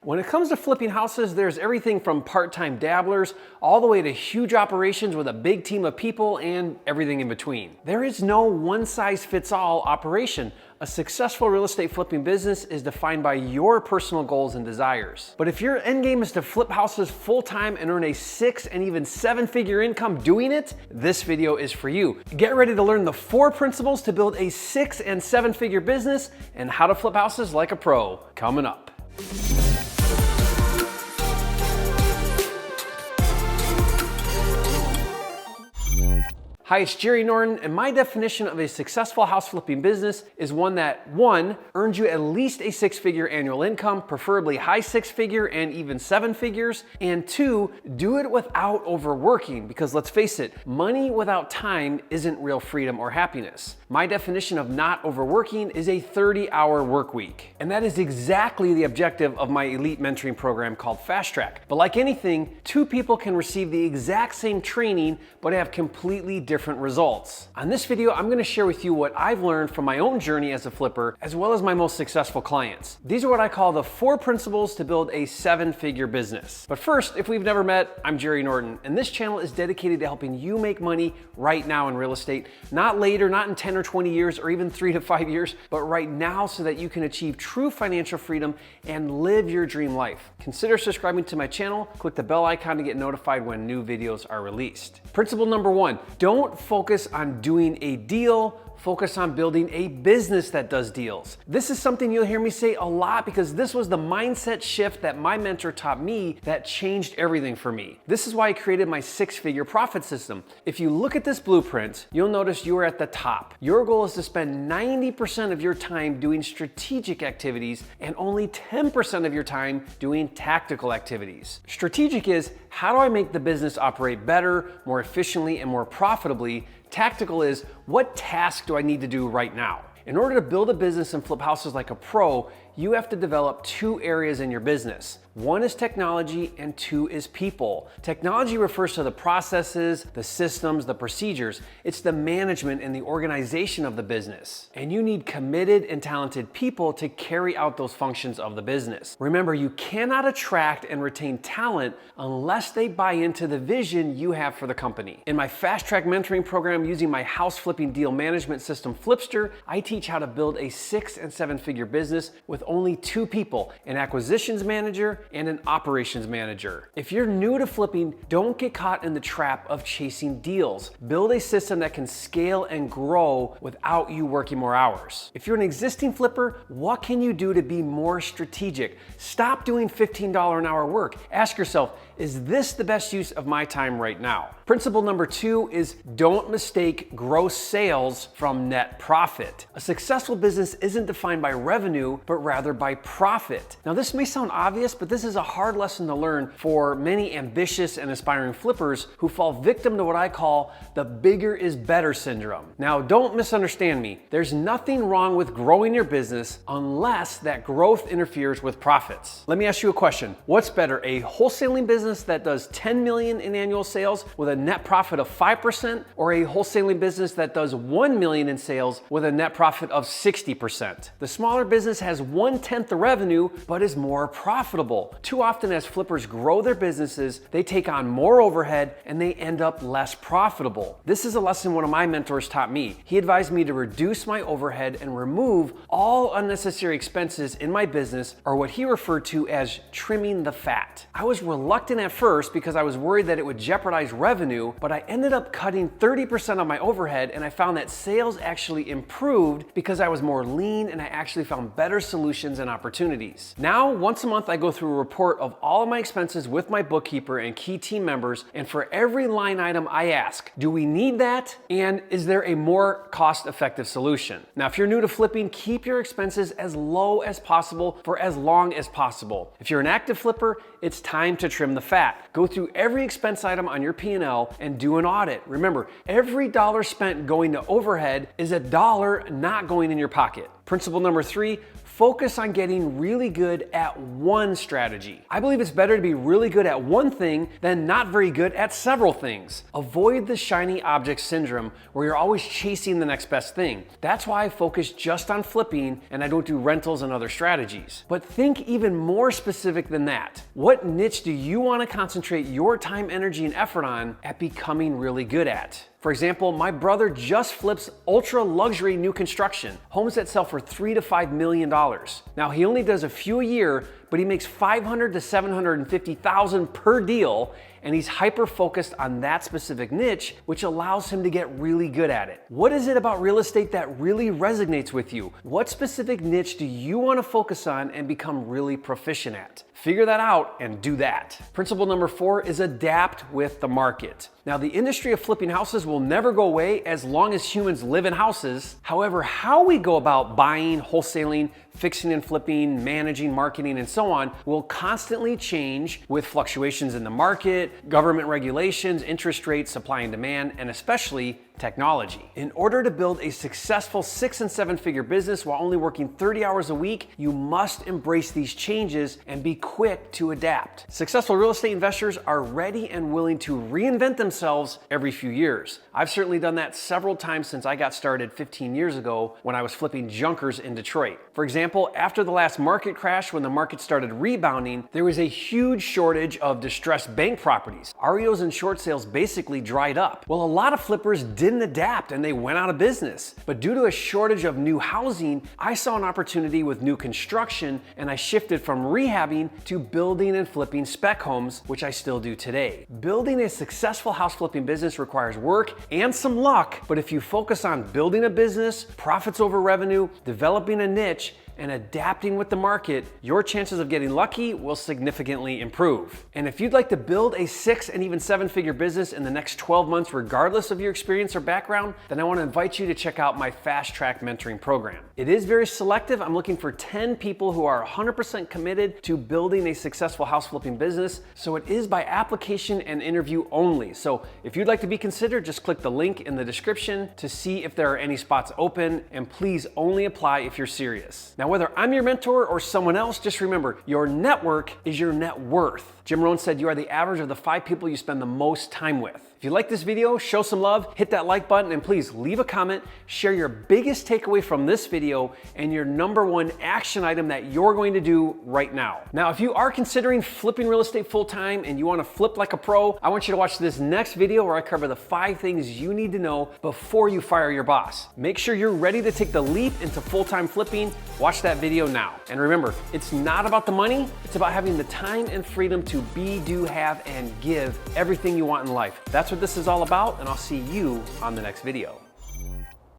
When it comes to flipping houses, there's everything from part-time dabblers all the way to huge operations with a big team of people and everything in between. There is no one-size-fits-all operation. A successful real estate flipping business is defined by your personal goals and desires. But if your end game is to flip houses full-time and earn a 6 and even 7-figure income doing it, this video is for you. Get ready to learn the 4 principles to build a 6 and 7-figure business and how to flip houses like a pro, coming up. Hi, it's Jerry Norton, and my definition of a successful house flipping business is one that, 1, earns you at least a 6-figure annual income, preferably high 6-figure and even 7 figures, and 2, do it without overworking, because let's face it, money without time isn't real freedom or happiness. My definition of not overworking is a 30-hour work week, and that is exactly the objective of my elite mentoring program called Fast Track. But like anything, 2 people can receive the exact same training, but have completely different results. On this video, I'm going to share with you what I've learned from my own journey as a flipper, as well as my most successful clients. These are what I call the 4 principles to build a 7-figure business. But first, if we've never met, I'm Jerry Norton, and this channel is dedicated to helping you make money right now in real estate, not later, not in 10 or 20 years, or even 3 to 5 years, but right now so that you can achieve true financial freedom and live your dream life. Consider subscribing to my channel, click the bell icon to get notified when new videos are released. Principle number 1, don't focus on doing a deal, focus on building a business that does deals. This is something you'll hear me say a lot because this was the mindset shift that my mentor taught me that changed everything for me. This is why I created my 6-figure profit system. If you look at this blueprint, you'll notice you are at the top. Your goal is to spend 90% of your time doing strategic activities and only 10% of your time doing tactical activities. Strategic is, how do I make the business operate better, more efficiently, and more profitably? Tactical is, what task do I need to do right now? In order to build a business and flip houses like a pro, you have to develop 2 areas in your business. 1 is technology and 2 is people. Technology refers to the processes, the systems, the procedures. It's the management and the organization of the business. And you need committed and talented people to carry out those functions of the business. Remember, you cannot attract and retain talent unless they buy into the vision you have for the company. In my Fast Track mentoring program using my house flipping deal management system Flipster, I teach how to build a 6 and 7-figure business with only 2 people, an acquisitions manager and an operations manager. If you're new to flipping, don't get caught in the trap of chasing deals. Build a system that can scale and grow without you working more hours. If you're an existing flipper, what can you do to be more strategic? Stop doing $15 an hour work. Ask yourself, is this the best use of my time right now? Principle number 2 is don't mistake gross sales from net profit. A successful business isn't defined by revenue, but rather by profit. Now, this may sound obvious, but this is a hard lesson to learn for many ambitious and aspiring flippers who fall victim to what I call the bigger is better syndrome. Now, don't misunderstand me. There's nothing wrong with growing your business unless that growth interferes with profits. Let me ask you a question. What's better, a wholesaling business that does 10 million in annual sales with a net profit of 5%, or a wholesaling business that does 1 million in sales with a net profit of 60%? The smaller business has 1/10 the revenue, but is more profitable. Too often as flippers grow their businesses, they take on more overhead and they end up less profitable. This is a lesson one of my mentors taught me. He advised me to reduce my overhead and remove all unnecessary expenses in my business, or what he referred to as trimming the fat. I was reluctant at first because I was worried that it would jeopardize revenue, but I ended up cutting 30% of my overhead, and I found that sales actually improved because I was more lean and I actually found better solutions and opportunities. Now, once a month, I go through a report of all of my expenses with my bookkeeper and key team members, and for every line item I ask, do we need that? And is there a more cost-effective solution? Now, if you're new to flipping, keep your expenses as low as possible for as long as possible. If you're an active flipper, it's time to trim the fat. Go through every expense item on your P&L and do an audit. Remember, every dollar spent going to overhead is a dollar not going in your pocket. Principle number 3, Focus on getting really good at one strategy. I believe it's better to be really good at one thing than not very good at several things. Avoid the shiny object syndrome where you're always chasing the next best thing. That's why I focus just on flipping and I don't do rentals and other strategies. But think even more specific than that. What niche do you want to concentrate your time, energy, and effort on at becoming really good at? For example, my brother just flips ultra luxury new construction, homes that sell for $3 to $5 million. Now he only does a few a year, but he makes $500,000 to $750,000 per deal, and he's hyper focused on that specific niche, which allows him to get really good at it. What is it about real estate that really resonates with you? What specific niche do you want to focus on and become really proficient at? Figure that out and do that. Principle number 4 is adapt with the market. Now, the industry of flipping houses will never go away as long as humans live in houses. However, how we go about buying, wholesaling, fixing and flipping, managing, marketing, and so on will constantly change with fluctuations in the market, government regulations, interest rates, supply and demand, and especially technology. In order to build a successful 6- and 7-figure business while only working 30 hours a week, you must embrace these changes and be quick to adapt. Successful real estate investors are ready and willing to reinvent themselves every few years. I've certainly done that several times since I got started 15 years ago when I was flipping junkers in Detroit. For example, after the last market crash, when the market started rebounding, there was a huge shortage of distressed bank properties. REOs and short sales basically dried up. Well, a lot of flippers didn't adapt and they went out of business. But due to a shortage of new housing, I saw an opportunity with new construction and I shifted from rehabbing to building and flipping spec homes, which I still do today. Building a successful house flipping business requires work and some luck, but if you focus on building a business, profits over revenue, developing a niche, and adapting with the market, your chances of getting lucky will significantly improve. And if you'd like to build a 6- and even 7-figure business in the next 12 months, regardless of your experience or background, then I want to invite you to check out my Fast Track Mentoring Program. It is very selective. I'm looking for 10 people who are 100% committed to building a successful house flipping business. So it is by application and interview only. So if you'd like to be considered, just click the link in the description to see if there are any spots open, and please only apply if you're serious. Now, whether I'm your mentor or someone else, just remember, your network is your net worth. Jim Rohn said you are the average of the 5 people you spend the most time with. If you like this video, show some love, hit that like button, and please leave a comment, share your biggest takeaway from this video and your #1 action item that you're going to do right now. Now, if you are considering flipping real estate full-time and you want to flip like a pro, I want you to watch this next video where I cover the 5 things you need to know before you fire your boss. Make sure you're ready to take the leap into full-time flipping. Watch that video now. And remember, it's not about the money, it's about having the time and freedom to be, do, have, and give everything you want in life. That's what this is all about, and I'll see you on the next video.